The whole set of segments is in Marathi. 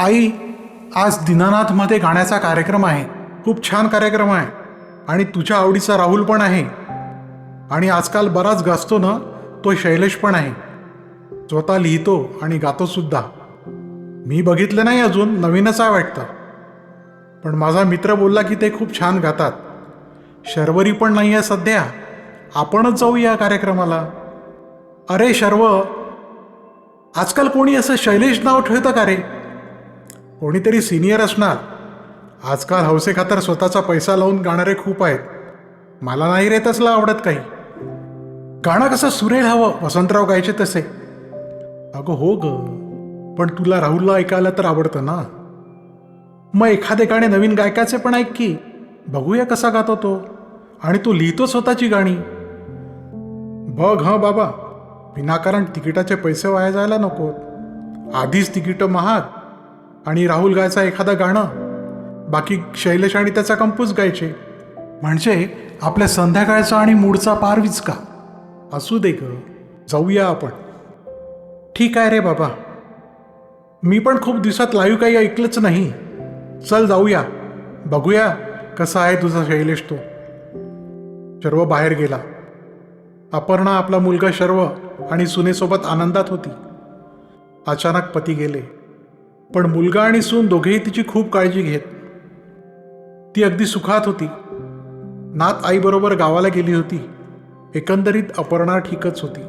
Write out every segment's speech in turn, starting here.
आई, आज दीनानाथमध्ये गाण्याचा कार्यक्रम आहे. खूप छान कार्यक्रम आहे आणि तुझ्या आवडीचा राहुल पण आहे. आणि आजकाल बराच गाजतो ना तो शैलेश पण आहे. स्वतः लिहितो आणि गातो सुद्धा. मी बघितलं नाही अजून, नवीनच आहे वाटतं. पण माझा मित्र बोलला की ते खूप छान गातात. शर्वरी पण नाही आहे सध्या. आपणच जाऊ या कार्यक्रमाला. अरे शर्व, आजकाल कोणी असं शैलेश नाव ठेवतं का रे? कोणीतरी सिनियर असणार. आजकाल हौसेखातर स्वतःचा पैसा लावून गाणारे खूप आहेत. मला नाही रे तसलं आवडत काही. गाणं कसं सुरेल हवं, वसंतराव गायचे तसे. अगं हो ग, पण तुला राहुलला ऐकायला तर आवडतं ना. मग एखादे गाणे नवीन गायकाचे पण ऐक की. बघूया कसा गातो तो. आणि तो लिहितो स्वतःची गाणी. बघ हं बाबा, विनाकारण तिकिटाचे पैसे वाया जायला नकोत. आधीच तिकीटं महाग आणि राहुल गायचा एखादं गाणं, बाकी शैलेश आणि त्याचा कंपोज गायचे. म्हणजे आपल्या संध्याकाळचा आणि मूडचा पार विचका. असू दे ग, जाऊया आपण. ठीक आहे रे बाबा, मी पण खूप दिवसात लाईव्ह काही ऐकलंच नाही. चल जाऊया, बघूया कसा आहे तुझा शैलेश तो. शर्व बाहेर गेला. अपर्णा, आपला मुलगा शर्व आणि सुनेसोबत आनंदात होती. अचानक पती गेले, पण मुलगा आणि सून दोघेही तिची खूप काळजी घेत. ती अगदी सुखात होती. नात आईबरोबर गावाला गेली होती. एकंदरीत अपर्णा ठीकच होती.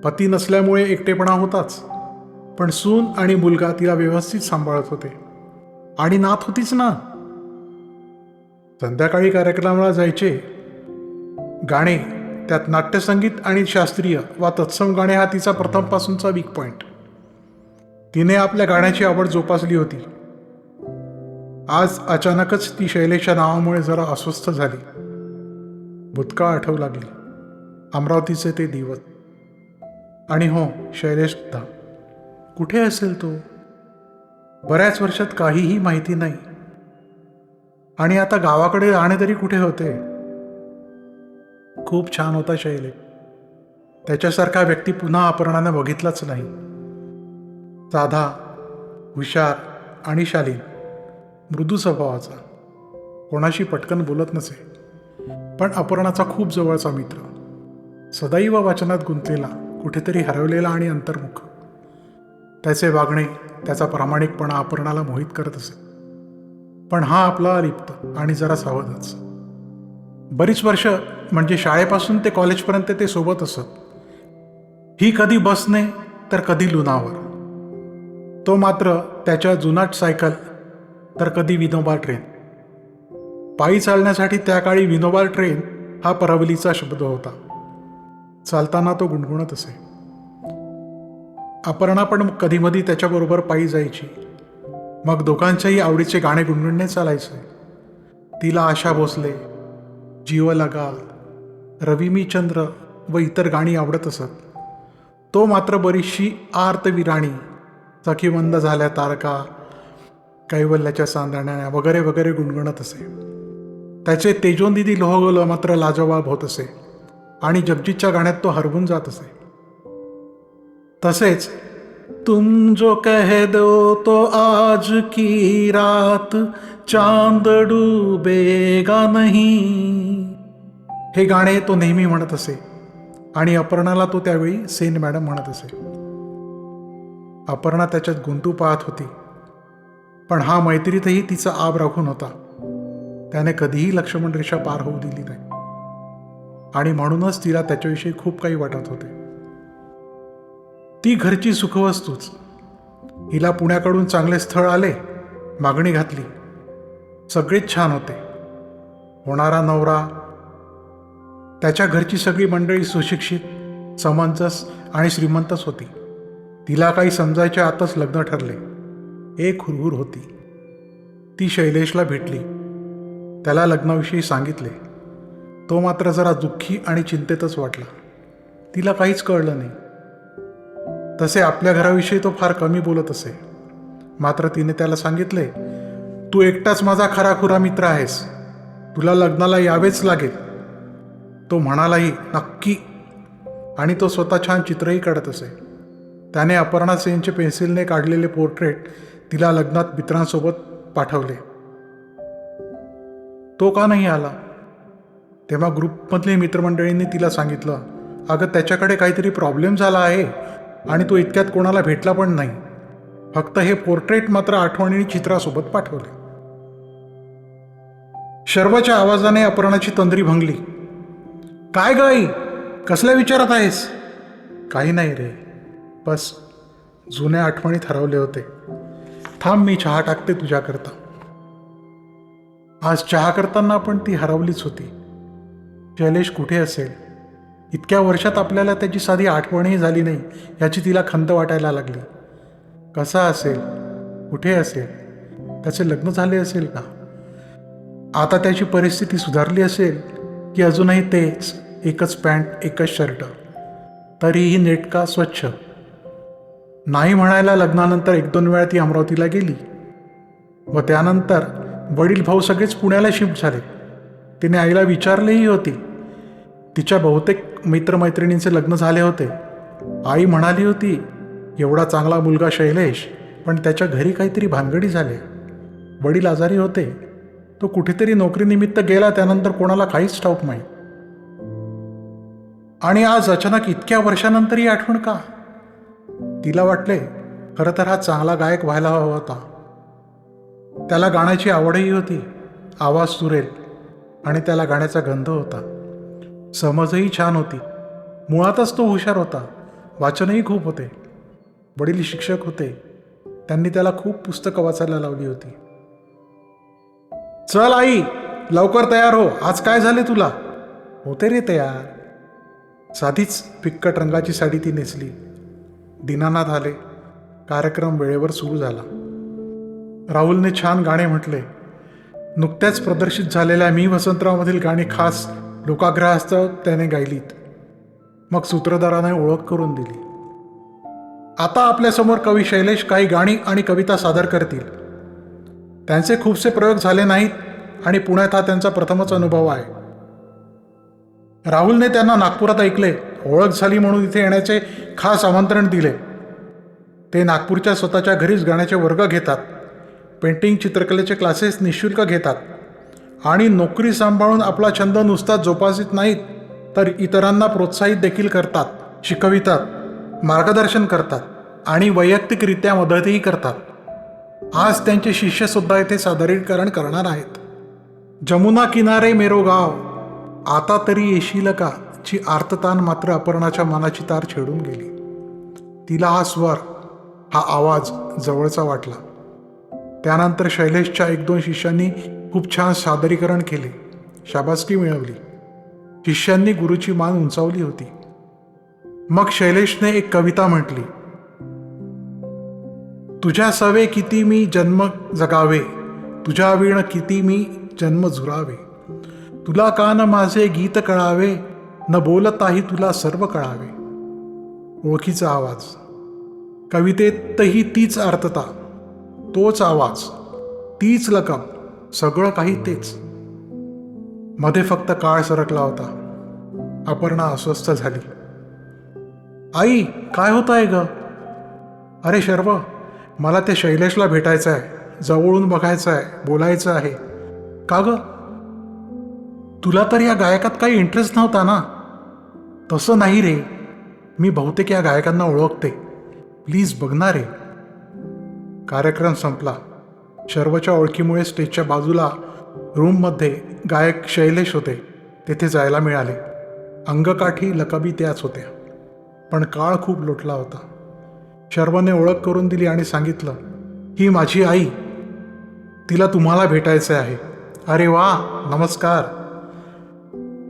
पती नसल्यामुळे एकटेपणा होताच, पण सून आणि मुलगा तिला व्यवस्थित सांभाळत होते. आणि नात होतीच ना. संध्याकाळी कार्यक्रमाला जायचे. गाणे, त्यात नाट्यसंगीत आणि शास्त्रीय वा तत्सम गाणे हा तिचा प्रथमपासूनचा वीक पॉइंट. तिने आपल्या गाण्याची आवड जोपासली होती. आज अचानकच ती शैलेशच्या नावामुळे जरा अस्वस्थ झाली. भूतकाळ आठवू लागली. अमरावतीचे ते दिवस. आणि हो, शैलेश सुद्धा. कुठे असेल तो? बऱ्याच वर्षात काहीही माहिती नाही. आणि आता गावाकडे राहणे तरी कुठे होते. खूप छान होता शैलेश. त्याच्यासारखा व्यक्ती पुन्हा अपर्णाने बघितलाच नाही. साधा, हुशार आणि शालीन, मृदू स्वभावाचा. कोणाशी पटकन बोलत नसे, पण अपर्णाचा खूप जवळचा मित्र. सदैव वाचनात गुंतलेला, कुठेतरी हरवलेला आणि अंतर्मुख. त्याचे वागणे, त्याचा प्रामाणिकपणा अपर्णाला मोहित करत असे. पण हा आपला लिप्त आणि जरा सावधच. बरीच वर्ष, म्हणजे शाळेपासून ते कॉलेजपर्यंत ते सोबत असत. ही कधी बसने तर कधी लुनावर. तो मात्र त्याच्या जुनाट सायकल तर कधी विनोबा ट्रेन. पायी चालण्यासाठी त्या काळी विनोबा ट्रेन हा परवलीचा शब्द होता. चालताना तो गुणगुणत असे. अपर्णा पण कधीमधी त्याच्याबरोबर पायी जायची. मग दोघांच्याही आवडीचे गाणे गुणगुणणे चालायचे. तिला आशा भोसले, जीव लगा, रवी मी चंद्र व इतर गाणी आवडत असत. तो मात्र बरीचशी आर्त विराणी, सखीमंद झाल्या तारका, कैवल्याच्या चांदण्या वगैरे वगैरे गुणगुणत असे. त्याचे तेजोंदिदी लोहगोल मात्र लाजवाब होत असे आणि जगजीतच्या गाण्यात तो हरवून जात असे. तसेच तुम जो कह दो तो आज की रात चांद डूबेगा नहीं, हे गाणे तो नेहमी म्हणत असे. आणि अपर्णाला तो त्यावेळी सेन मॅडम म्हणत असे. अपर्णा त्याच्यात गुंतू पाहत होती, पण हा मैत्रीतही तिचा आब राखून होता. त्याने कधीही लक्ष्मण रेषा पार होऊ दिली नाही. आणि म्हणूनच तिला त्याच्याविषयी खूप काही वाटत होते. ती घरची सुखवस्तूच. हिला पुण्याकडून चांगले स्थळ आले, मागणी घातली. सगळेच छान होते. होणारा नवरा, त्याच्या घरची सगळी मंडळी सुशिक्षित, समंजस आणि श्रीमंतच होती. तिला काही समजायच्या आतच लग्न ठरले. एक हुरहुर होती. ती शैलेशला भेटली. त्याला लग्नाविषयी सांगितले. तो मात्र जरा दुःखी आणि चिंतेतच वाटला. तिला काहीच कळलं नाही. तसे आपल्या घराविषयी तो फार कमी बोलत असे. मात्र तिने त्याला सांगितले, तू एकटाच माझा खराखुरा मित्र आहेस. तुला लग्नाला यावेच लागेल. तो म्हणालाही, नक्की. आणि तो स्वतः छान चित्रही काढत असे. त्याने अपर्णा सेनचे पेन्सिलने काढलेले पोर्ट्रेट तिला लग्नात मित्रांसोबत पाठवले. तो का नाही आला? तेव्हा ग्रुपमधले मित्रमंडळींनी तिला सांगितलं, अगं त्याच्याकडे काहीतरी प्रॉब्लेम झाला आहे आणि तो इतक्यात कोणाला भेटला पण नाही. फक्त हे पोर्ट्रेट मात्र आठवणी चित्रासोबत पाठवले. शर्वच्या आवाजाने अपर्णाची तंद्री भंगली. काय ग आई, कसल्या विचारात आहेस? काही नाही रे, बस जुन्या आठवणीत हरवले होते. थांब, मी चहा टाकते तुझ्याकरता. आज चहा करताना पण ती हरवलीच होती. शैलेश कुठे असेल? इतक्या वर्षात आपल्याला त्याची साधी आठवणही झाली नाही याची तिला खंत वाटायला लागली. कसा असेल? कुठे असेल? त्याचे लग्न झाले असेल का? आता त्याची परिस्थिती सुधारली असेल की अजूनही तेच, एकच पॅन्ट, एकच शर्ट, तरीही नेटका स्वच्छ? नाही म्हणायला लग्नानंतर 1-2 वेळा ती अमरावतीला गेली व त्यानंतर वडील भाऊ सगळेच पुण्याला शिफ्ट झाले. तिने आईला विचारलेही होते. तिच्या बहुतेक मित्रमैत्रिणींचे लग्न झाले होते. आई म्हणाली होती, एवढा चांगला मुलगा शैलेश, पण त्याच्या घरी काहीतरी भानगडी झाल्या. वडील आजारी होते. तो कुठेतरी नोकरीनिमित्त गेला, त्यानंतर कोणाला काहीच ठाऊक नाही. आणि आज अचानक इतक्या वर्षानंतर ही आठवण का? तिला वाटले, खरं तर हा चांगला गायक व्हायला हवा होता. त्याला गाण्याची आवडही होती, आवाज सुरेल, आणि त्याला गाण्याचा गंध होता. समजही छान होती. मुळातच तो हुशार होता. वाचनही खूप होते. वडील शिक्षक होते. त्यांनी त्याला खूप पुस्तकं वाचायला लावली होती. चल आई, लवकर तयार हो, आज काय झाले तुला? होते रे तयार. साधीच फिक्कट रंगाची साडी ती नेसली. दीनानाथ आले. कार्यक्रम वेळेवर सुरू झाला. राहुलने छान गाणे म्हटले. नुकत्याच प्रदर्शित झालेल्या मी वसंतरावमधील गाणी खास लोकाग्रहास्तव त्याने गायलीत. मग सूत्रधाराने ओळख करून दिली. आता आपल्यासमोर कवी शैलेश काही गाणी आणि कविता सादर करतील. त्यांचे खूपसे प्रयोग झाले नाहीत आणि पुण्यात हा त्यांचा प्रथमच अनुभव आहे. राहुलने त्यांना नागपुरात ऐकले. ओळख झाली म्हणून इथे येण्याचे खास आमंत्रण दिले. ते नागपूरच्या स्वतःच्या घरीच गाण्याचे वर्ग घेतात. पेंटिंग, चित्रकलेचे क्लासेस निःशुल्क घेतात आणि नोकरी सांभाळून आपला छंद नुसता जोपासित नाहीत, तर इतरांना प्रोत्साहित देखील करतात, शिकवितात, मार्गदर्शन करतात आणि वैयक्तिकरित्या मदतही करतात. आज त्यांचे शिष्यसुद्धा इथे सादरीकरण करणार आहेत. जमुना किनारे मेरो गाव, आता तरी येशील का, ची आर्ततान मात्र अपर्णाच्या मनाची तार छेडून गेली. तिला हा स्वर, हा आवाज जवळचा वाटला. त्यानंतर शैलेशच्या 1-2 शिष्यांनी खूप छान सादरीकरण केले. शाबासकी मिळवली. शिष्यांनी गुरुची मान उंचावली होती. मग शैलेशने एक कविता म्हटली. तुझ्या सवे किती मी जन्म जगावे, तुझ्या वीण किती मी जन्म झुरावे, तुला कान माझे गीत कळावे, न बोलताही तुला सर्व कळावे. ओळखीचा आवाज. कवितेतही तीच आर्तता, तोच आवाज, तीच लकम, सगळं काही तेच. मध्ये फक्त काळ सरकला होता. अपर्णा अस्वस्थ झाली. आई, काय होत आहे ग? अरे शर्व, मला ते शैलेशला भेटायचं आहे, जवळून बघायचं आहे, बोलायचं आहे. का ग? तुला तर या गायकात काही इंटरेस्ट नव्हता ना? तसं नाही रे, मी बहुतेक या गायकांना ओळखते. प्लीज बघणार रे. कार्यक्रम संपला. शर्वच्या ओळखीमुळे स्टेजच्या बाजूला रूममध्ये गायक शैलेश होते. तेथे जायला मिळाले. अंगकाठी लकबी त्याच होत्या, पण काळ खूप लोटला होता. शर्वने ओळख करून दिली आणि सांगितलं, ही माझी आई, तिला तुम्हाला भेटायचे आहे. अरे वा, नमस्कार.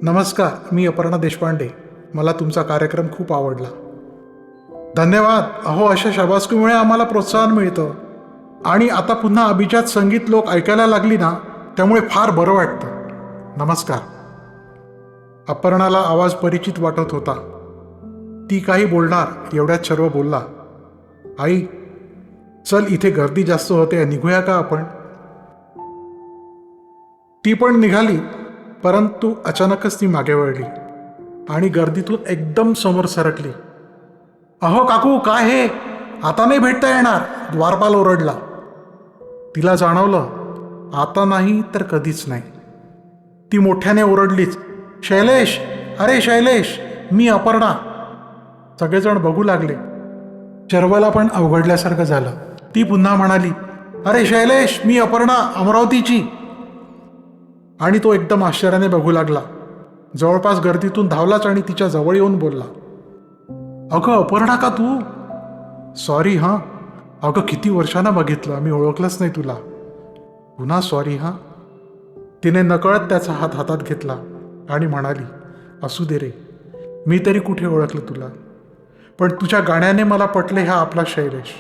नमस्कार, मी अपर्णा देशपांडे. मला तुमचा कार्यक्रम खूप आवडला. धन्यवाद. अहो, अशा शाबासकीमुळे आम्हाला प्रोत्साहन मिळतं आणि आता पुन्हा अभिजात संगीत लोक ऐकायला लागली ना, त्यामुळे फार बरं वाटतं. नमस्कार. अपर्णाला आवाज परिचित वाटत होता. ती काही बोलणार एवढ्यात शर्व बोलला, आई, चल, इथे गर्दी जास्त होते, निघूया का आपण? ती पण निघाली, परंतु अचानकच ती मागे वळली आणि गर्दीतून एकदम समोर सरकली. अहो काकू, काय हे? आता नाही भेटता येणार, द्वारपाल ओरडला. तिला जाणवलं आता नाही तर कधीच नाही. ती मोठ्याने ओरडलीच, शैलेश, अरे शैलेश, मी अपर्णा. सगळेजण बघू लागले. शर्वला पण अवघडल्यासारखं झालं. ती पुन्हा म्हणाली, अरे शैलेश, मी अपर्णा, अमरावतीची. आणि तो एकदम आश्चर्याने बघू लागला. जवळपास गर्दीतून धावलाच आणि तिच्या जवळ येऊन बोलला, अगं अपर्णा का तू? सॉरी हां. अगं किती वर्षांना बघितलं, मी ओळखलंच नाही तुला. पुन्हा सॉरी हां. तिने नकळत त्याचा हात हातात घेतला आणि म्हणाली, असू दे रे, मी तरी कुठे ओळखलं तुला, पण तुझ्या गाण्याने मला पटले हा आपला शैलेश.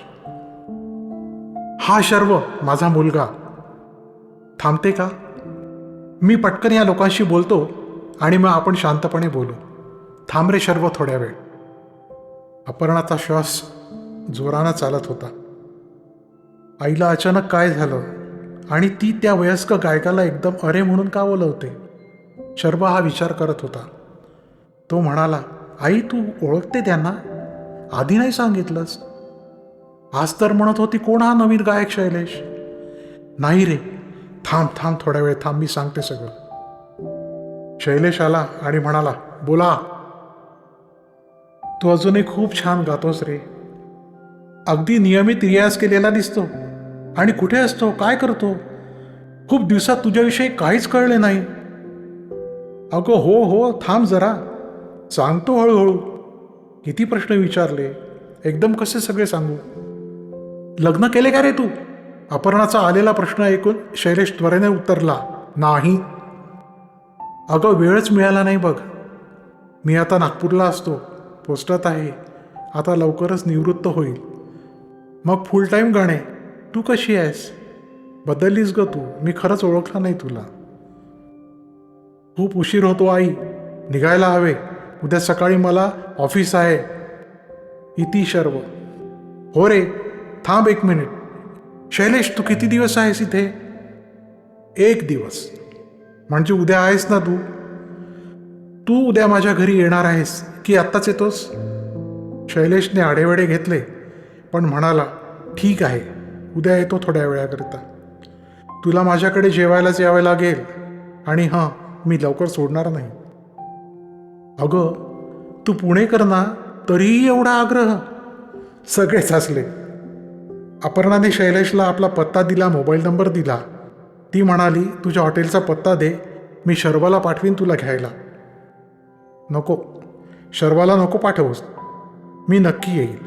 हा शर्व माझा मुलगा. थांबते का? मी पटकन या लोकांशी बोलतो आणि मग आपण शांतपणे बोलू. थांब रे शर्व थोड्या वेळ. अपर्णाचा श्वास जोरानं चालत होता. आईला अचानक काय झालं आणि ती त्या वयस्क गायकाला एकदम अरे म्हणून का बोलवते? शर्व हा विचार करत होता. तो म्हणाला, आई तू ओळखते त्यांना? आधी नाही सांगितलंस. आज तर म्हणत होती कोण हा नवीन गायक शैलेश? नाही रे, थांब थांब थोड्या वेळ थांब, मी सांगते सगळं. शैलेश आला आणि म्हणाला, बोला. तू अजूनही खूप छान गातोस रे. अगदी नियमित रियाज केलेला दिसतो. आणि कुठे असतो, काय करतो? खूप दिवसात तुझ्याविषयी काहीच कळले नाही. अगं हो हो, थांब जरा, सांगतो हळूहळू. किती प्रश्न विचारले, एकदम कसे सगळे सांगू? लग्न केले का रे तू? अपर्णाचा आलेला प्रश्न ऐकून शैलेश त्वरेने उत्तरला, नाही. अगं वेळच मिळाला नाही बघ. मी आता नागपूरला असतो, पोस्टात आहे. आता लवकरच निवृत्त होईल. मग फुल टाईम गाणे. तू कशी आहेस? बदललीस ग तू, मी खरंच ओळखला नाही तुला. खूप उशीर होतो आई, निघायला हवे. उद्या सकाळी मला ऑफिस आहे. इति शर्व. हो रे, थांब 1 मिनिट. शैलेश तू किती दिवस आहेस इथे? 1 दिवस. म्हणजे उद्या आहेस ना तू? तू उद्या माझ्या घरी येणार आहेस की आत्ताच येतोस? शैलेशने आढेवेढे घेतले पण म्हणाला, ठीक आहे, उद्या येतो थोड्या वेळाकरिता. तुला माझ्याकडे जेवायलाच यावे लागेल. आणि हां, मी लवकर सोडणार नाही. अगं तू पुणेकर ना, तरीही एवढा आग्रह? सगळेच हसले. अपर्णाने शैलेशला आपला पत्ता दिला, मोबाईल नंबर दिला. ती म्हणाली, तुझ्या हॉटेलचा पत्ता दे, मी शर्वाला पाठवीन तुला घ्यायला. नको, शर्वाला नको पाठवूस, मी नक्की येईल.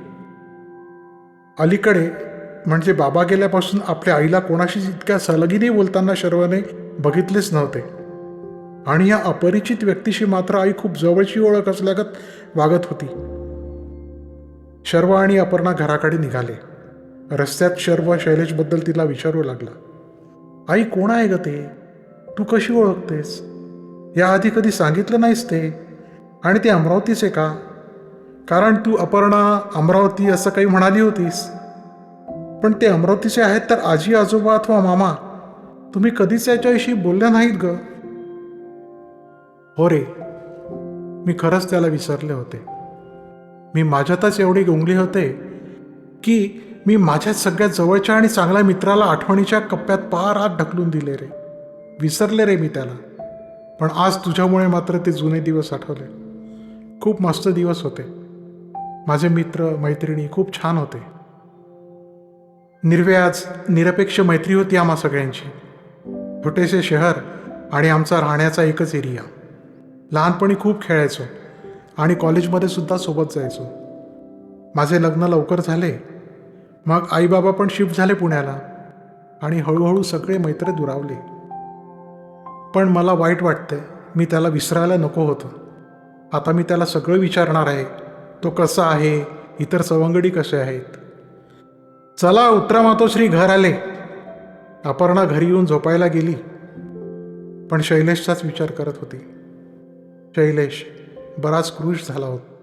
अलीकडे म्हणजे बाबा गेल्यापासून आपल्या आईला कोणाशी इतक्या सलगीने बोलताना शर्वाने बघितलेच नव्हते. आणि या अपरिचित व्यक्तीशी मात्र आई खूप जवळची ओळख असल्यागत वागत होती. शर्व आणि अपर्णा घराकडे निघाले. रस्त्यात शर्व शैलेशबद्दल तिला विचारू लागला, आई कोण आहे ग ते? तू कशी ओळखतेस? याआधी कधी सांगितलं नाहीस ते. आणि ते अमरावतीचे का? कारण तू अपर्णा अमरावती असं काही म्हणाली होतीस. पण ते अमरावतीचे आहेत तर आजी आजोबा अथवा मामा तुम्ही कधीच याच्याविषयी बोलल्या नाहीत ग. हो रे, मी खरंच त्याला विसरले होते. मी माझ्यातच एवढी गुंगली होते की मी माझ्याच सगळ्यात जवळच्या आणि चांगल्या मित्राला आठवणीच्या कप्प्यात पार आत ढकलून दिले रे. विसरले रे मी त्याला. पण आज तुझ्यामुळे मात्र ते जुने दिवस आठवले. खूप मस्त दिवस होते. माझे मित्र मैत्रिणी खूप छान होते. निर्व्याज निरपेक्ष मैत्री होती आम्हा सगळ्यांची. छोटेसे शहर आणि आमचा राहण्याचा एकच एरिया. लहानपणी खूप खेळायचो आणि कॉलेजमध्ये सुद्धा सोबत जायचो. माझे लग्न लवकर झाले. मग आईबाबा पण शिफ्ट झाले पुण्याला आणि हळूहळू सगळे मैत्र दुरावले. पण मला वाईट वाटतंय, मी त्याला विसरायला नको होतं. आता मी त्याला सगळं विचारणार आहे. तो कसा आहे, इतर सवंगडी कसे आहेत. चला उतरा मातोश्री, घर आले. अपर्णा घरी येऊन झोपायला गेली पण शैलेशचाच विचार करत होती. शैलेश बराच क्रुश झाला होता.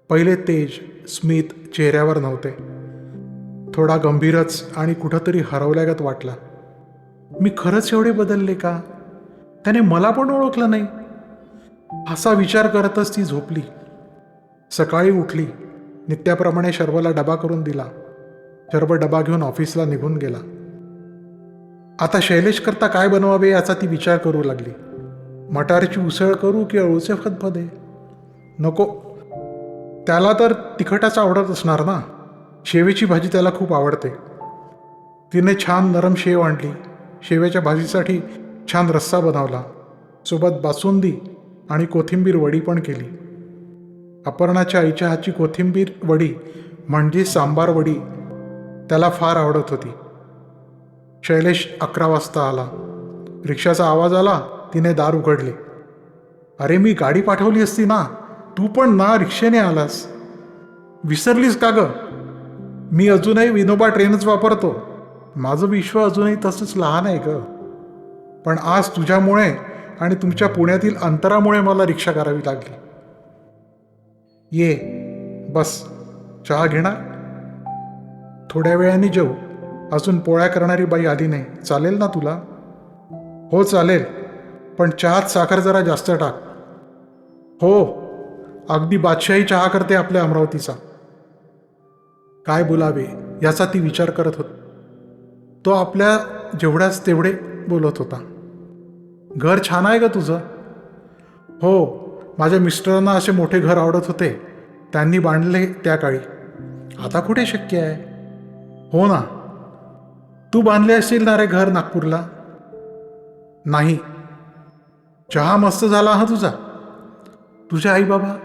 पहिले तेज स्मित चेहऱ्यावर नव्हते. थोडा गंभीरच आणि कुठंतरी हरवल्यागत वाटला. मी खरंच एवढे बदलले का? त्याने मला पण ओळखलं नाही. असा विचार करतच ती झोपली. सकाळी उठली. नित्याप्रमाणे शर्वला डबा करून दिला. शर्व डबा घेऊन ऑफिसला निघून गेला. आता शैलेश करता काय बनवावे याचा ती विचार करू लागली. मटारची उसळ करू की अळूचे फदफदे? नको, त्याला तर तिखटाच आवडत असणार ना. शेवेची भाजी त्याला खूप आवडते. तिने छान नरम शेव आणली. शेवेच्या भाजीसाठी छान रस्सा बनवला. सोबत बासुंदी आणि कोथिंबीर वडी पण केली. अपर्णाच्या आईच्या हातची कोथिंबीर वडी म्हणजे सांबार वडी त्याला फार आवडत होती. शैलेश 11 वाजता आला. रिक्षाचा आवाज आला. तिने दार उघडले. अरे, मी गाडी पाठवली असती ना, तू पण ना रिक्षेने आलास. विसरलीस का ग? मी अजूनही विनोबा ट्रेनच वापरतो. माझं विश्व अजूनही तसंच लहान आहे ग. पण आज तुझ्यामुळे आणि तुमच्या पुण्यातील अंतरामुळे मला रिक्षा करावी लागली. ये, बस. चहा घेणार? थोड्या वेळाने जेऊ. अजून पोळ्या करणारी बाई आली नाही. चालेल ना तुला? हो चालेल, पण चहात साखर जरा जास्त टाक. हो, अगदी बादशाही चहा करते आपल्या अमरावतीचा. काय बोलावे याचा ती विचार करत होती. तो आपल्या जेवढ्याच तेवढे बोलत होता. घर छान आहे का तुझं? हो, माझ्या मिस्टरांना असे मोठे घर आवडत होते. त्यांनी बांधले त्या काळी. आता कुठे शक्य आहे? हो ना. तू बांधले असेल ना रे घर नागपूरला? नाही. चहा मस्त झाला हा तुझा. तुझे आई बाबा?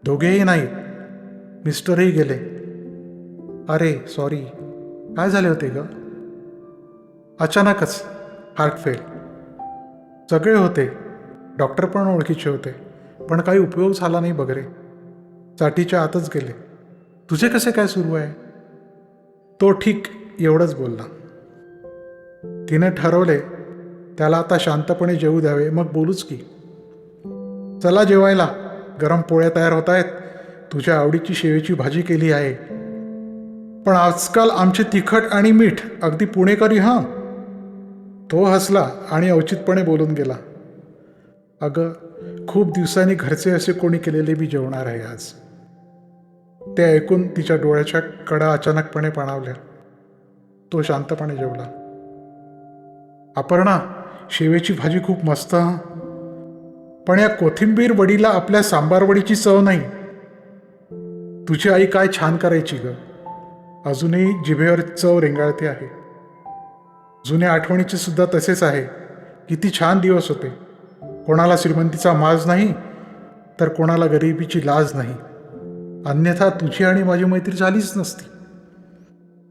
दोघेही नाही. मिस्टरही गेले. अरे सॉरी. काय झाले होते ग? अचानकच हार्ट फेल. सगळे होते. डॉक्टर पण ओळखीचे होते. पण काही उपयोग झाला नाही बघ रे. साठीच्या आतच गेले. तुझे कसे काय सुरू आहे? तो ठीक, एवढंच बोलला. तिने ठरवले त्याला आता शांतपणे जेवू द्यावे, मग बोलूच की. चला जेवायला. गरम पोळ्या तयार होत आहेत. तुझ्या आवडीची शेवेची भाजी केली आहे. पण आजकाल आमचे तिखट आणि मीठ अगदी पुणेकरी हां. तो हसला आणि औचितपणे बोलून गेला. अगं, खूप दिवसांनी घरचे असे कोणी केलेले मी जेवणार आहे आज. ते ऐकून तिच्या डोळ्याच्या कडा अचानकपणे पाणावल्या. तो शांतपणे जेवला. अपर्णा, शेवेची भाजी खूप मस्त हां, पण या कोथिंबीर वडीला आपल्या सांबार वडीची चव नाही. तुझी आई काय छान करायची ग. अजूनही जिभेवर चव रेंगाळते आहे. जुन्या आठवणीचे सुद्धा तसेच आहे. किती छान दिवस होते. कोणाला श्रीमंतीचा माज नाही, तर कोणाला गरिबीची लाज नाही. अन्यथा तुझी आणि माझी मैत्री झालीच नसती.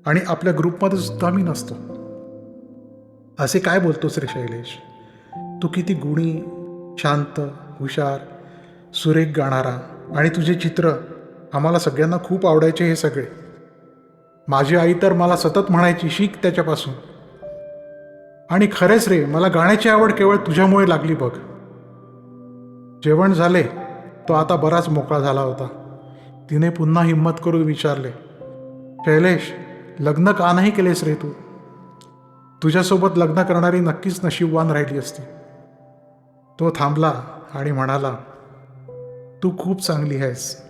आणि आपल्या ग्रुपमध्ये सुद्धा मी नसतो. असे काय बोलतोस रे शैलेश? तू किती गुणी, शांत, हुशार, सुरेख गाणारा, आणि तुझे चित्र आम्हाला सगळ्यांना खूप आवडायचे हे सगळे. माझी आई तर मला सतत म्हणायची, शिक त्याच्यापासून. आणि खरेच रे, मला गाण्याची आवड केवळ तुझ्यामुळे लागली बघ. जेवण झाले. तो आता बराच मोकळा झाला होता. तिने पुन्हा हिंमत करून विचारले, शैलेश, लग्न का नाही केलेस रे तू? तुझ्यासोबत लग्न करणारी नक्कीच नशीबवान राहिली असती. तो थांबला आणि म्हणाला, तू खूप चांगली आहेस.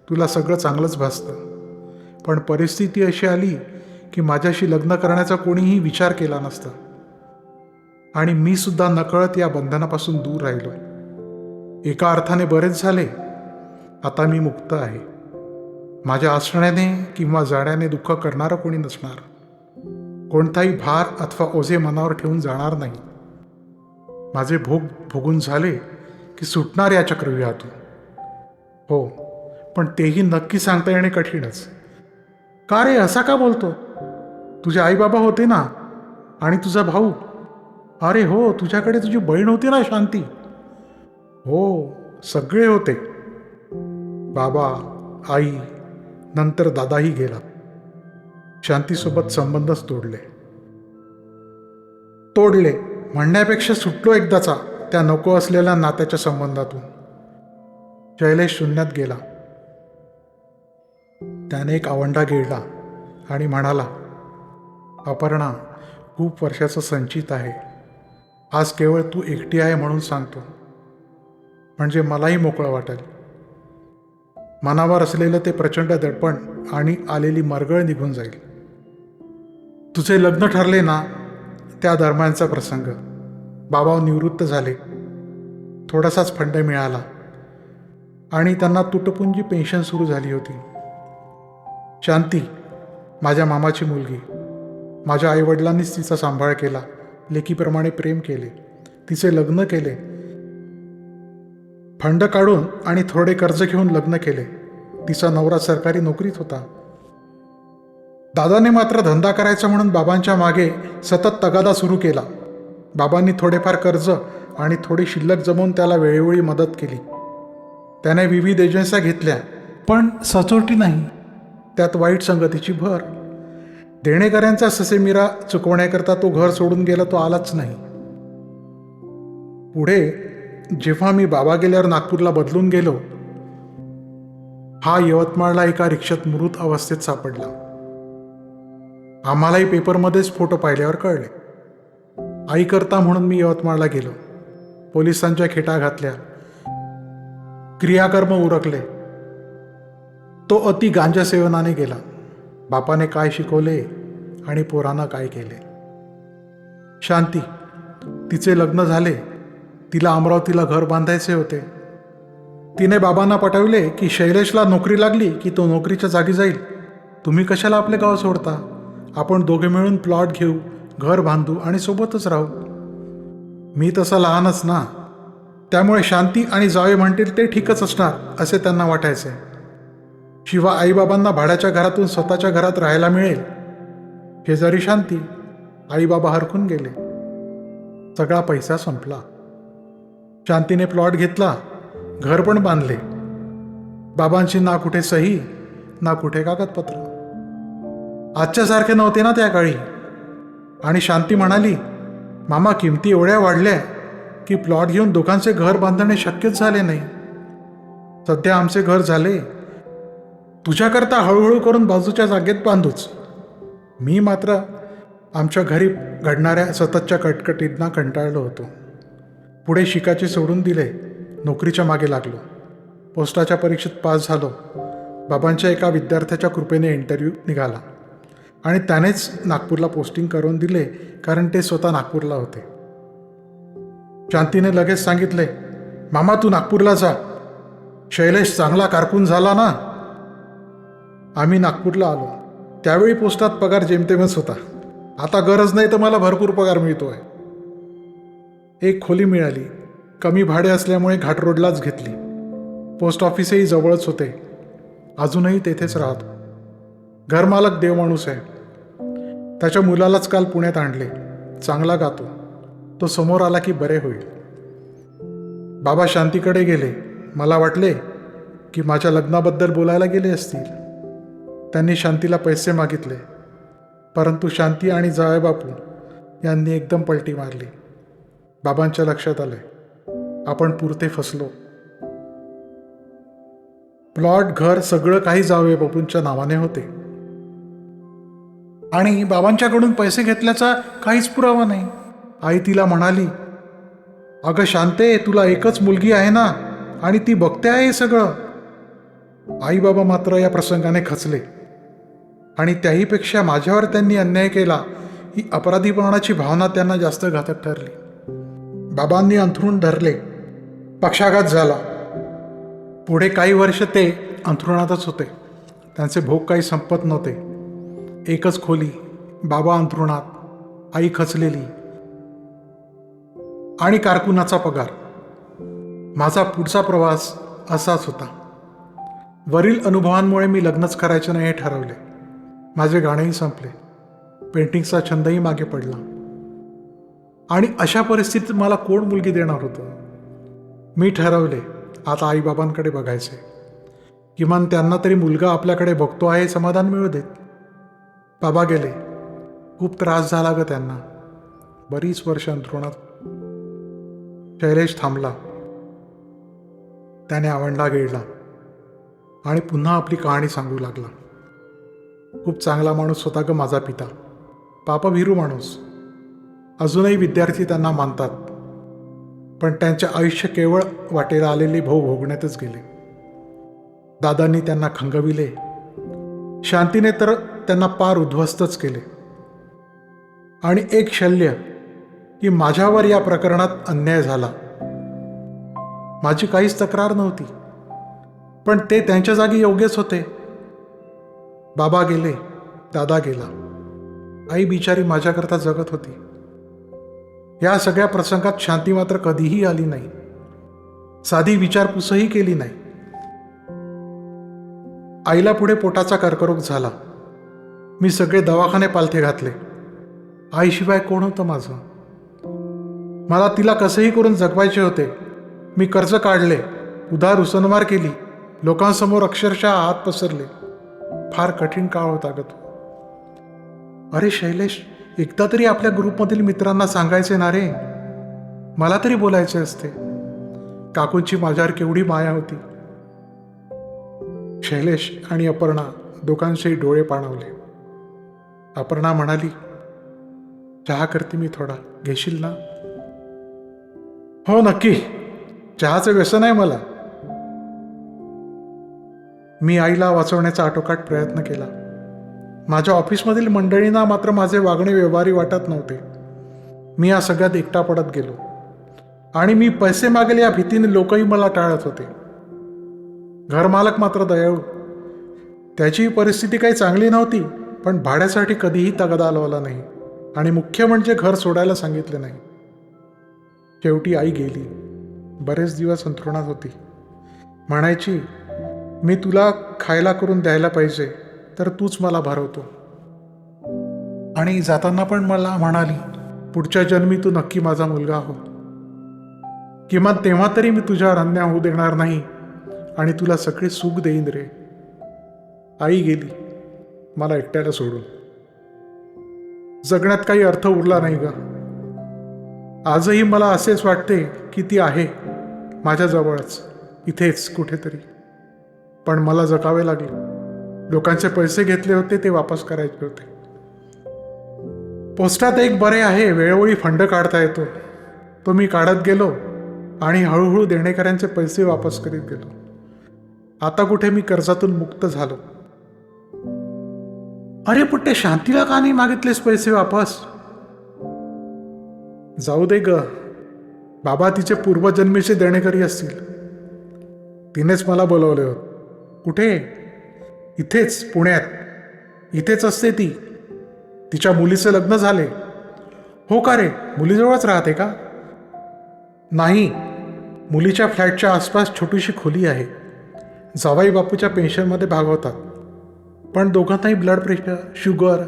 तुला सगळं चांगलंच भासतं. पण परिस्थिती अशी आली की माझ्याशी लग्न करण्याचा कोणीही विचार केला नसता. आणि मी सुद्धा नकळत या बंधनापासून दूर राहिलो. एका अर्थाने बरेच झाले. आता मी मुक्त आहे. माझ्या असण्याने किंवा जाण्याने दुःख करणारं कोणी नसणार. कोणताही भार अथवा ओझे मनावर ठेवून जाणार नाही. माझे भोग भोगून झाले की सुटणार या चक्रव्यूहातून. हो, पण तेही नक्की सांगता येणे कठीणच. का रे, असा का बोलतो? तुझे आईबाबा होते ना, आणि तुझा भाऊ. अरे हो, तुझ्याकडे तुझी बहीण होती ना शांती. हो, सगळे होते. बाबा, आई, नंतर दादाही गेला. शांतीसोबत संबंधच तोडले म्हणण्यापेक्षा सुटलो एकदाचा त्या नको असलेल्या नात्याच्या संबंधातून. शैलेश शून्यात गेला. त्याने एक आवंढा गिळला आणि म्हणाला, अपर्णा, खूप वर्षाचं संचित आहे. आज केवळ तू एकटी आहे म्हणून सांगतो. म्हणजे मलाही मोकळं वाटेल. मनावर असलेलं ते प्रचंड दडपण आणि आलेली मरगळ निघून जाईल. तुझे लग्न ठरले ना, त्या दरम्यानचा प्रसंग. बाबा निवृत्त झाले, थोडासाच फंड मिळाला आणि त्यांना तुटपुंजी पेन्शन सुरू झाली होती. शांती माझ्या मामाची मुलगी. माझ्या आईवडिलांनीच तिचा सांभाळ केला, लेकीप्रमाणे प्रेम केले, तिचे लग्न केले. फंड काढून आणि थोडे कर्ज घेऊन लग्न केले. तिचा नवरा सरकारी नोकरीत होता. दादाने मात्र धंदा करायचा म्हणून बाबांच्या मागे सतत तगादा सुरू केला. बाबांनी थोडेफार कर्ज आणि थोडी शिल्लक जमवून त्याला वेळोवेळी मदत केली. त्याने विविध एजन्स्या घेतल्या, पण सचोटी नाही. त्यात वाईट संगतीची भर. देणेकऱ्यांचा ससेमिरा चुकवण्याकरता तो घर सोडून गेला, तो आलाच नाही. पुढे जेव्हा मी बाबा गेल्यावर नागपूरला बदलून गेलो, हा यवतमाळला एका रिक्षात मृत अवस्थेत सापडला. आम्हालाही पेपरमध्येच फोटो पाहिल्यावर कळले. आईकरता म्हणून मी यवतमाळला गेलो. पोलिसांच्या खेटा घातल्या, क्रियाकर्म उरकले. तो अति गांजा सेवनाने गेला. बापाने काय शिकवले आणि पोरांना काय केले. शांती, तिचे लग्न झाले. तिला अमरावतीला घर बांधायचे होते. तिने बाबांना पटवले की शैलेशला नोकरी लागली की तो नोकरीच्या जागी जाईल. तुम्ही कशाला आपले गाव सोडता? आपण दोघे मिळून प्लॉट घेऊ, घर बांधू आणि सोबतच राहू. मी तसा लहानच ना, त्यामुळे शांती आणि जावे म्हणतील ते ठीकच असणार असे त्यांना वाटायचे. शिवाय आईबाबांना भाड्याच्या घरातून स्वतःच्या घरात राहायला मिळेल. शेजारी शांती. आईबाबा हरकून गेले. सगळा पैसा संपला. शांतीने प्लॉट घेतला, घर पण बांधले. बाबांची ना कुठे सही ना कुठे कागदपत्र. आजच्यासारखे नव्हते ना त्या काळी. आणि शांती म्हणाली, मामा किमती एवढ्या वाढल्या की प्लॉट घेऊन दोघांचे घर बांधणे शक्यच झाले नाही. सध्या आमचे घर झाले, तुझ्याकरता हळूहळू करून बाजूच्या जागेत बांधूच. मी मात्र आमच्या घरी घडणाऱ्या सततच्या कटकटींना कंटाळलो होतो. पुढे शिकाचे सोडून दिले, नोकरीच्या मागे लागलो. पोस्टाच्या परीक्षेत पास झालो. बाबांच्या एका विद्यार्थ्याच्या कृपेने इंटरव्ह्यू निघाला आणि त्यानेच नागपूरला पोस्टिंग करून दिले, कारण ते स्वतः नागपूरला होते. शांतीने लगेच सांगितले, मामा तू नागपूरला जा, शैलेश चांगला कारकून झाला ना. आम्ही नागपूरला आलो. त्यावेळी पोस्टात पगार जेमतेमच होता. आता गरज नाही तर मला भरपूर पगार मिळतोय. एक खोली मिळाली. कमी भाडे असल्यामुळे घाट रोडलाच घेतली. पोस्ट ऑफिसही जवळच होते. अजूनही तेथेच राहतो. घरमालक देव माणूस आहे. त्याच्या मुलालाच काल पुण्यात आणले. चांगला गातो. तो समोर आला की बरे होईल. बाबा शांतीकडे गेले. मला वाटले की माझ्या लग्नाबद्दल बोलायला गेले असतील. त्यांनी शांतीला पैसे मागितले, परंतु शांती आणि जावे बापू यांनी एकदम पलटी मारली. बाबांच्या लक्षात आले, आपण पुरते फसलो. प्लॉट, घर सगळं काही जावे बापूंच्या नावाने होते आणि बाबांच्याकडून पैसे घेतल्याचा काहीच पुरावा नाही. आई तिला म्हणाली, अगं शांते, तुला एकच मुलगी आहे ना आणि ती बघते आहे सगळं. आई बाबा मात्र या प्रसंगाने खचले आणि त्याहीपेक्षा माझ्यावर त्यांनी अन्याय केला ही अपराधीपणाची भावना त्यांना जास्त घातक ठरली. बाबांनी अंथरूण धरले. पक्षाघात झाला. पुढे काही वर्ष ते अंथरुणातच होते. त्यांचे भोग काही संपत नव्हते. एकच खोली, बाबा अंथरुणात, आई खचलेली आणि कारकुनाचा पगार. माझा पुढचा प्रवास असाच होता. वरील अनुभवांमुळे मी लग्नच करायचे नाही हे ठरवले. माझे गाणेही संपले. पेंटिंगचा छंदही मागे पडला. आणि अशा परिस्थितीत मला कोण मुलगी देणार होतं? मी ठरवले, आता आईबाबांकडे बघायचे. किमान त्यांना तरी मुलगा आपल्याकडे बघतो आहे समाधान मिळू देत. बाबा गेले. खूप त्रास झाला ग त्यांना. बरीच वर्ष अंथरुणात. शैलेश थांबला. त्याने आवंढा गिळला आणि पुन्हा आपली कहाणी सांगू लागला. खूप चांगला माणूस होता ग माझा पिता. पापभीरू माणूस. अजूनही विद्यार्थी त्यांना मानतात, पण त्यांचे आयुष्य केवळ वाटेला आलेली भाऊ भोगण्यातच गेले. दादांनी त्यांना खंगविले. शांतीने तर त्यांना पार उद्ध्वस्तच केले. आणि एक शल्य की माझ्यावर या प्रकरणात अन्याय झाला. माझी काहीच तक्रार नव्हती, पण ते त्यांच्या जागी योग्यच होते. बाबा गेले, दादा गेला, आई बिचारी माझ्याकरता जगत होती. या सगळ्या प्रसंगात शांती मात्र कधीही आली नाही, साधी विचारपूसही केली नाही. आईला पुढे पोटाचा कर्करोग झाला. मी सगळे दवाखाने पालथे घातले. आईशिवाय कोण होतं माझं? मला तिला कसंही करून जगवायचे होते. मी कर्ज काढले, उधार उसनवार केली, लोकांसमोर अक्षरशः हात पसरले. फार कठीण काळ होता ग तो. अरे शैलेश, एकदा तरी आपल्या ग्रुपमधील मित्रांना सांगायचे ना रे. मला तरी बोलायचे असते. काकूंची माझ्यावर केवढी माया होती. शैलेश आणि अपर्णा दोघांचेही डोळे पाणावले. अपर्णा म्हणाली, चहा करते मी थोडा, घेशील ना? हो नक्की, चहाचं व्यसन आहे मला. मी आईला वाचवण्याचा आटोकाट प्रयत्न केला. माझ्या ऑफिसमधील मंडळींना मात्र माझे वागणे व्यवहारी वाटत नव्हते. मी या सगळ्यात एकटा पडत गेलो आणि मी पैसे मागेल या भीतीने लोकही मला टाळत होते. घरमालक मात्र दयाळू. त्याची परिस्थिती काही चांगली नव्हती, पण भाड्यासाठी कधीही तगादा लावला नाही आणि मुख्य म्हणजे घर सोडायला सांगितले नाही. शेवटी आई गेली. बरेच दिवस अंथरुणात होती. म्हणायची, मी तुला खायला करून द्यायला पाहिजे तर तूच मला भरवतो. आणि जाताना पण मला म्हणाली, पुढच्या जन्मी तू नक्की माझा मुलगा हो. किमान तेव्हा तरी मी तुझ्यावर अन्याय होऊ देणार नाही आणि तुला सगळे सुख देईन रे. आई गेली, मला एकट्याला सोडून. जगण्यात काही अर्थ उरला नाही ग. आजही मला असेच वाटते की ती आहे माझ्याजवळच, इथेच कुठेतरी. पण मला जगावे लागले. लोकांचे पैसे घेतले होते ते वापस करायचे होते. पोस्टात एक बरे आहे, वेळोवेळी फंड काढता येतो. तो मी काढत गेलो आणि हळूहळू देणेकऱ्यांचे पैसे वापस करीत गेलो. आता कुठे मी कर्जातून मुक्त झालो. अरे पुट्टे, शांतीला का नाही मागितलेस पैसे वापस? जाऊ दे ग, बाबा तिचे पूर्वजन्मीचे देणेकरी असतील. तिनेच मला बोलवले होते. कुठे? इथेच पुण्यात. इथेच असते ती. तिच्या मुलीचे लग्न झाले. हो का रे, मुलीजवळच राहते का? नाही, मुलीच्या फ्लॅटच्या आसपास छोटीशी खोली आहे. जावाई बापूच्या पेन्शनमध्ये भागवतात. पण दोघांनाही ब्लड प्रेशर, शुगर,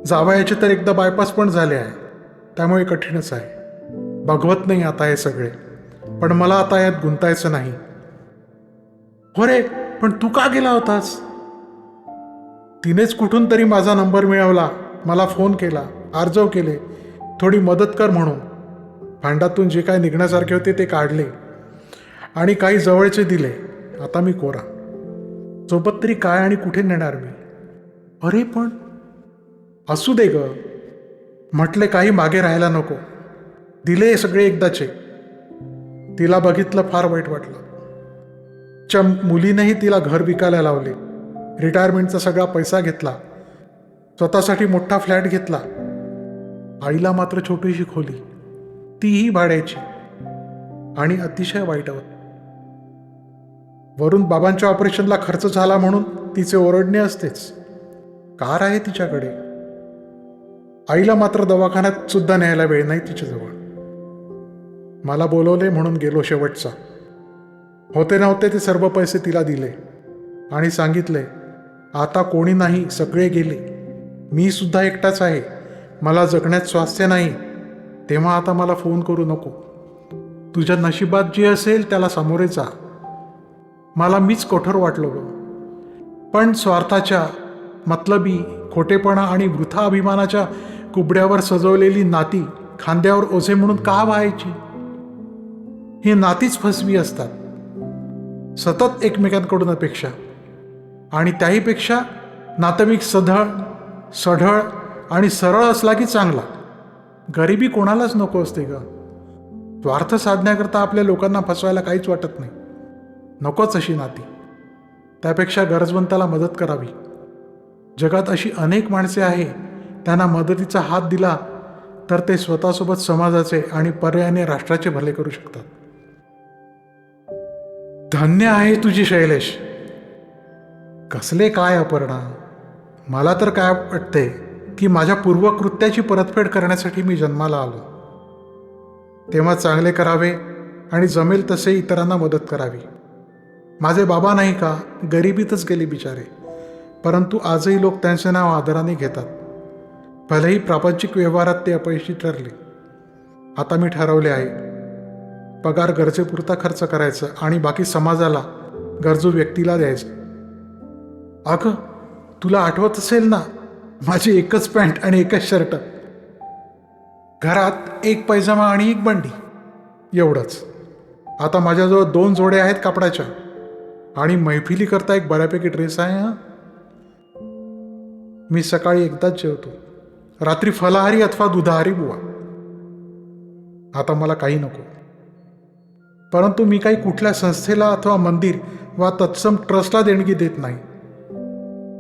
जावयाचे तर एकदा बायपास पण झाले आहे. त्यामुळे कठीणच आहे. बघवत नाही आता हे सगळे. पण मला आता यात गुंतायचं नाही. हो रे, पण तू का गेला होतास? तिनेच कुठून तरी माझा नंबर मिळवला, मला फोन केला, आर्जव केले, थोडी मदत कर म्हणून. भांडातून जे काय निघण्यासारखे होते ते काढले आणि काही जवळचे दिले. आता मी कोरा. सोबत तरी काय आणि कुठे नेणार मी? अरे पण असू दे ग, म्हटले काही मागे राहायला नको. दिले सगळे एकदाचे. तिला बघितलं, फार वाईट वाटलं. मुलीनेही तिला घर विकायला लावले. रिटायरमेंटचा सगळा पैसा घेतला. स्वतःसाठी मोठा फ्लॅट घेतला. आईला मात्र छोटीशी खोली, तीही भाड्याची. आणि अतिशय वाईट होत. वरून बाबांच्या ऑपरेशनला खर्च झाला म्हणून तिचे ओरडणे असतेच. कार आहे तिच्याकडे. आईला मात्र दवाखान्यात सुद्धा न्यायला वेळ नाही तिच्याजवळ. मला बोलवले म्हणून गेलो शेवटचा. होते नव्हते ते सर्व पैसे तिला दिले आणि सांगितले, आता कोणी नाही, सगळे गेले. मी सुद्धा एकटाच आहे. मला जगण्यात स्वास्थ्य नाही. तेव्हा आता मला फोन करू नको. तुझ्या नशिबात जे असेल त्याला सामोरे जा. मला मीच कठोर वाटलो ग. पण स्वार्थाच्या, मतलबी, खोटेपणा आणि वृथा अभिमानाच्या कुबड्यावर सजवलेली नाती खांद्यावर ओझे म्हणून का व्हायची? ही नातीच फसवी असतात. सतत एकमेकांकडून अपेक्षा, आणि त्याहीपेक्षा नातेवाईक सढळ आणि सरळ असला की चांगला. गरिबी कोणालाच नको असते ग. स्वार्थ साधण्याकरता आपल्या लोकांना फसवायला काहीच वाटत नाही. नकोच अशी नाती. त्यापेक्षा गरजवंताला मदत करावी. जगात अशी अनेक माणसे आहे, त्यांना मदतीचा हात दिला तर ते स्वतःसोबत समाजाचे आणि पर्यायाने राष्ट्राचे भले करू शकतात. धन्य आहे तुझी शैलेश. कसले काय अपर्णा. मला तर काय वाटते की माझ्या पूर्वकृत्याची परतफेड करण्यासाठी मी जन्माला आलो. तेव्हा चांगले करावे आणि जमेल तसे इतरांना मदत करावी. माझे बाबा नाही का गरिबीतच गेले बिचारे, परंतु आजही लोक त्यांचे नाव आदराने घेतात. भलेही प्रापंचिक व्यवहारात ते अपयशी ठरले. आता मी ठरवले आहे, पगार गरजेपुरता खर्च करायचं आणि बाकी समाजाला, गरजू व्यक्तीला द्यायचं. अगं, तुला आठवत असेल ना, माझी एकच पॅन्ट आणि एकच शर्ट, घरात एक पैजामा आणि एक बंडी, एवढंच. आता माझ्याजवळ 2 जोड्या आहेत कापडाच्या आणि मैफिली करता एक बऱ्यापैकी ड्रेस आहे. मी सकाळी एकदाच जेवतो, रात्री फलाहारी अथवा दुधाहारी बुवा. आता मला काही नको. परंतु मी काही कुठल्या संस्थेला अथवा मंदिर वा तत्सम ट्रस्टला देणगी देत नाही.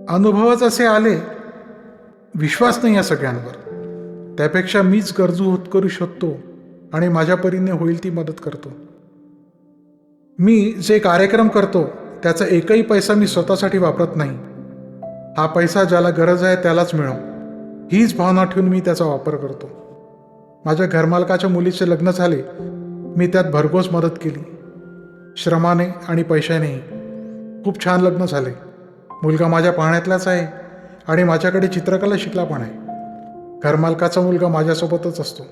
अनुभवच असे आले, विश्वास नाही या सगळ्यांवर. त्यापेक्षा मीच गरजू होत करू शकतो आणि माझ्या परीने होईल ती मदत करतो. मी जे कार्यक्रम करतो त्याचा एकही पैसा मी स्वतःसाठी वापरत नाही. हा पैसा ज्याला गरज आहे त्यालाच मिळो, हीच भावना ठेवून मी त्याचा वापर करतो. माझ्या घरमालकाच्या मुलीचे लग्न झाले, मी त्यात भरघोस मदत केली, श्रमाने आणि पैशानेही. खूप छान लग्न झाले. मुलगा माझ्या पाहण्यातलाच आहे आणि माझ्याकडे चित्रकला शिकला पण आहे. घरमालकाचा मुलगा माझ्यासोबतच असतो.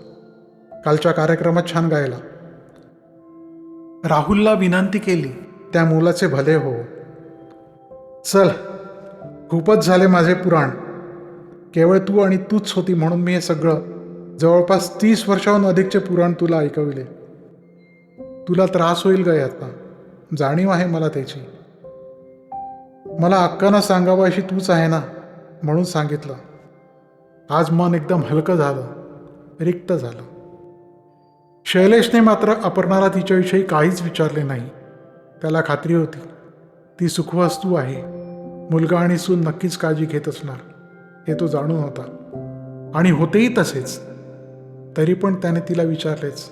कालच्या कार्यक्रमात छान गायला. राहुलला विनंती केली, त्या मुलाचे भले हो. चल, खूपच झाले माझे पुराण. केवळ तू आणि तूच होती म्हणून मी हे सगळं जवळपास 30 वर्षाहून अधिकचे पुराण तुला ऐकविले. तुला त्रास होईल ग याचा, जाणीव आहे मला त्याची. मला हक्कानं सांगावं अशी तूच आहे ना, म्हणून सांगितलं. आज मन एकदम हलकं झालं, रिक्त झालं. शैलेशने मात्र अपर्णाला तिच्याविषयी काहीच विचारले नाही. त्याला खात्री होती ती सुखवस्तू आहे. मुलगा आणि सून नक्कीच काळजी घेत असणार हे तो जाणून होता आणि होतेही तसेच. तरी पण त्याने तिला विचारलेच,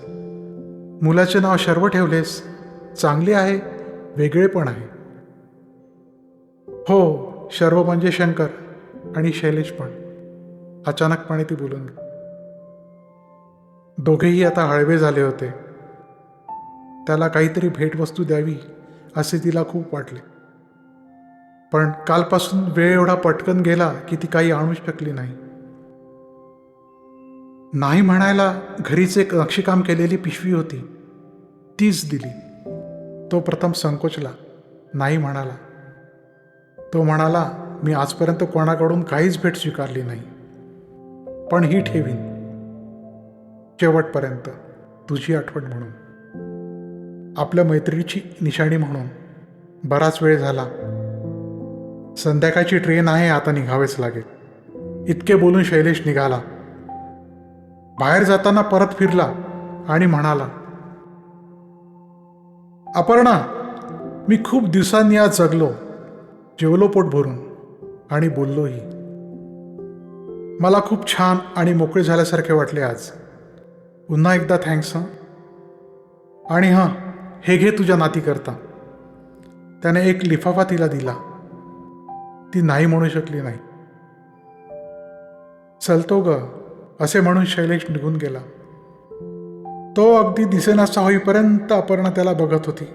मुलाचे नाव शर्व ठेवलेस? चांगले आहे, वेगळे पण आहे. हो, शर्व म्हणजे शंकर आणि शैलेश पण, अचानकपणे ती बोलून. दोघेही आता हळवे झाले होते. त्याला काहीतरी भेटवस्तू द्यावी असे तिला खूप वाटले. पण कालपासून वेळ एवढा पटकन गेला की ती काही आणू शकली नाही. नाही म्हणायला घरीच एक नक्षीकाम केलेली पिशवी होती, तीच दिली. तो प्रथम संकोचला, नाही म्हणाला. तो म्हणाला, मी आजपर्यंत कोणाकडून काहीच भेट स्वीकारली नाही, पण ही ठेवीन शेवटपर्यंत, तुझी आठवण म्हणून, आपल्या मैत्रीची निशाणी म्हणून. बराच वेळ झाला, संध्याकाळची ट्रेन आहे, आता निघावेच लागेल. इतके बोलून शैलेश निघाला. बाहेर जाताना परत फिरला आणि म्हणाला, अपर्णा, मी खूप दिवसांनी आज जगलो, जेवलो पोट भरून आणि बोललोही. मला खूप छान आणि मोकळे झाल्यासारखे वाटले आज. पुन्हा एकदा थँक्स. आणि हां, हे घे तुझ्या नाती करता. त्याने एक लिफाफा तिला दिला. ती नाही म्हणू शकली नाही. चलतो ग, असे म्हणून शैलेश निघून गेला. तो अगदी दिसेनासा होईपर्यंत अपर्णा त्याला बघत होती.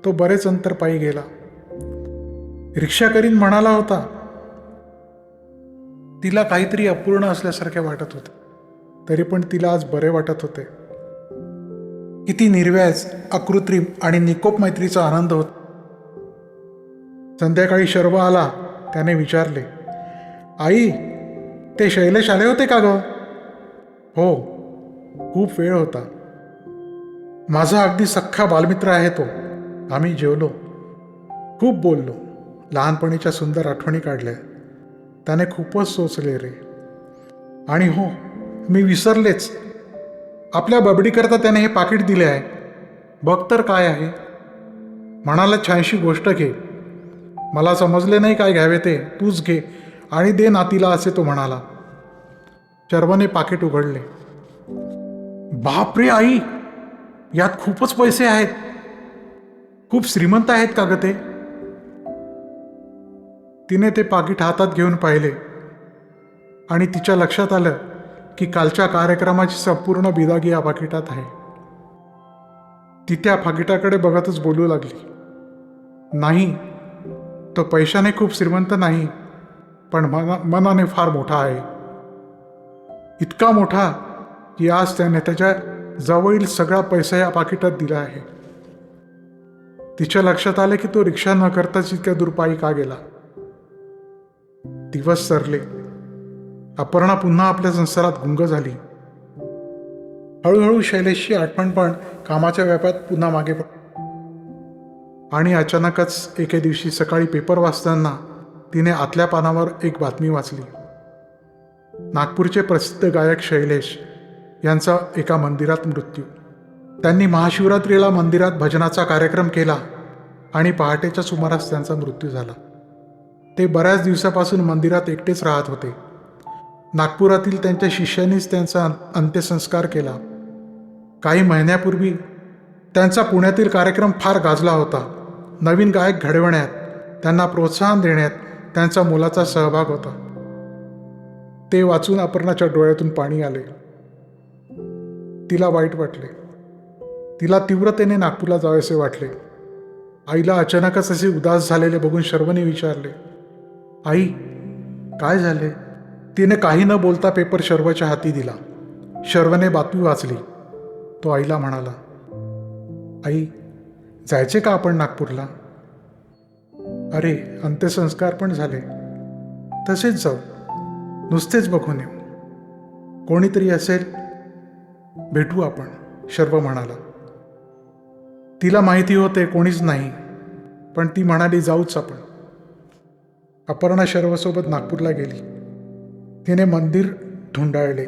तो बरेच अंतर पायी गेला. रिक्षा करीन म्हणाला होता. तिला काहीतरी अपूर्ण असल्यासारखे वाटत होते, तरी पण तिला आज बरे वाटत होते. किती निर्व्याज, अकृत्रिम आणि निकोप मैत्रीचा आनंद होता. संध्याकाळी शर्व आला. त्याने विचारले, आई, ते शैलेश आले होते का ग? हो, खूप वेळ होता. माझा अगदी सख्खा बालमित्र आहे तो. आम्ही जेवलो, खूप बोललो, लहानपणीच्या सुंदर आठवणी काढल्या. त्याने खूपच सोचले रे. आणि हो, मी विसरलेच, आपल्या बबडीकरता त्याने हे पाकिट दिले आहे. बघ तर काय आहे. म्हणाला, छानशी गोष्ट घे. मला समजले नाही काय घ्यावे ते, तूच घे आणि दे नातीला, असे तो म्हणाला. शर्वने पाकिट उघडले. बापरे आई, यात खूपच पैसे आहेत. खूप श्रीमंत आहेत का ग ते? तिने ते पाकिट हातात घेऊन पाहिले आणि तिच्या लक्षात आलं की कालच्या कार्यक्रमाची संपूर्ण बिदागी या पाकिटात आहे. ती त्या पाकिटाकडे बघतच बोलू लागली, नाही, तो पैशाने खूप श्रीमंत नाही, पण मनाने फार मोठा आहे. इतका मोठा की आज त्याने त्याच्या जवळील सगळा पैसा या पाकिटात दिला आहे. तिच्या लक्षात आले की तो रिक्षा न करताच इतक्या दूर पायी का गेला. दिवस सरले. अपर्णा पुन्हा आपल्या संसारात गुंग झाली. हळूहळू शैलेशची आठवण पण कामाच्या व्यापात पुन्हा मागे आणि अचानकच एके दिवशी सकाळी पेपर वाचताना तिने आतल्या पानावर एक बातमी वाचली. नागपूरचे प्रसिद्ध गायक शैलेश यांचा एका मंदिरात मृत्यू. त्यांनी महाशिवरात्रीला मंदिरात भजनाचा कार्यक्रम केला आणि पहाटेच्या सुमारास त्यांचा मृत्यू झाला. ते बऱ्याच दिवसापासून मंदिरात एकटेच राहत होते. नागपुरातील त्यांच्या शिष्यांनीच त्यांचा अंत्यसंस्कार केला. काही महिन्यापूर्वी त्यांचा पुण्यातील कार्यक्रम फार गाजला होता. नवीन गायक घडवण्यात, त्यांना प्रोत्साहन देण्यात त्यांचा मोलाचा सहभाग होता. ते वाचून अपर्णाच्या डोळ्यातून पाणी आले. तिला वाईट वाटले. तिला तीव्रतेने नागपूरला जावेसे वाटले. आईला अचानकच असे उदास झालेले बघून शर्वने विचारले, आई, काय झाले? तिने काही न बोलता पेपर शर्वच्या हाती दिला. शर्वने बातमी वाचली. तो आईला म्हणाला, आई, जायचे का आपण नागपूरला? अरे, अंत्यसंस्कार पण झाले, तसेच जाऊ, नुसतेच बघून येऊ. कोणीतरी असेल, भेटू आपण, शर्व म्हणाला. तिला माहिती होते कोणीच नाही, पण ती म्हणाली, जाऊच आपण. अपर्णा शर्वसोबत नागपूरला गेली. तिने मंदिर धुंडाळले.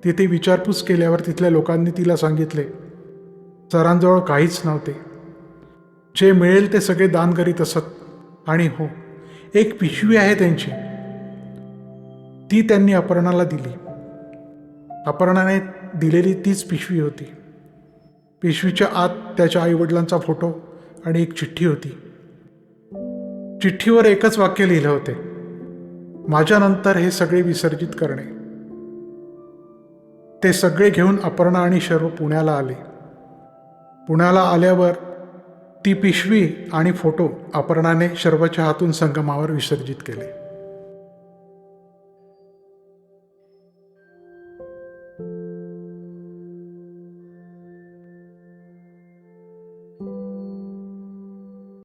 तिथे विचारपूस केल्यावर तिथल्या लोकांनी तिला सांगितले, सरांजवळ काहीच नव्हते. जे मिळेल ते सगळे दान करीत असत. आणि हो, एक पिशवी आहे त्यांची, ती त्यांनी अपर्णाला दिली. अपर्णाने दिलेली तीच पिशवी होती. पिशवीच्या आत त्याच्या आईवडिलांचा फोटो आणि एक चिठ्ठी होती. चिठ्ठीवर एकच वाक्य लिहिलं होते, माझ्यानंतर हे सगळे विसर्जित करणे. ते सगळे घेऊन अपर्णा आणि शर्व पुण्याला आले. पुण्याला आल्यावर ती पिशवी आणि फोटो अपर्णाने शर्वच्या हातून संगमावर विसर्जित केले.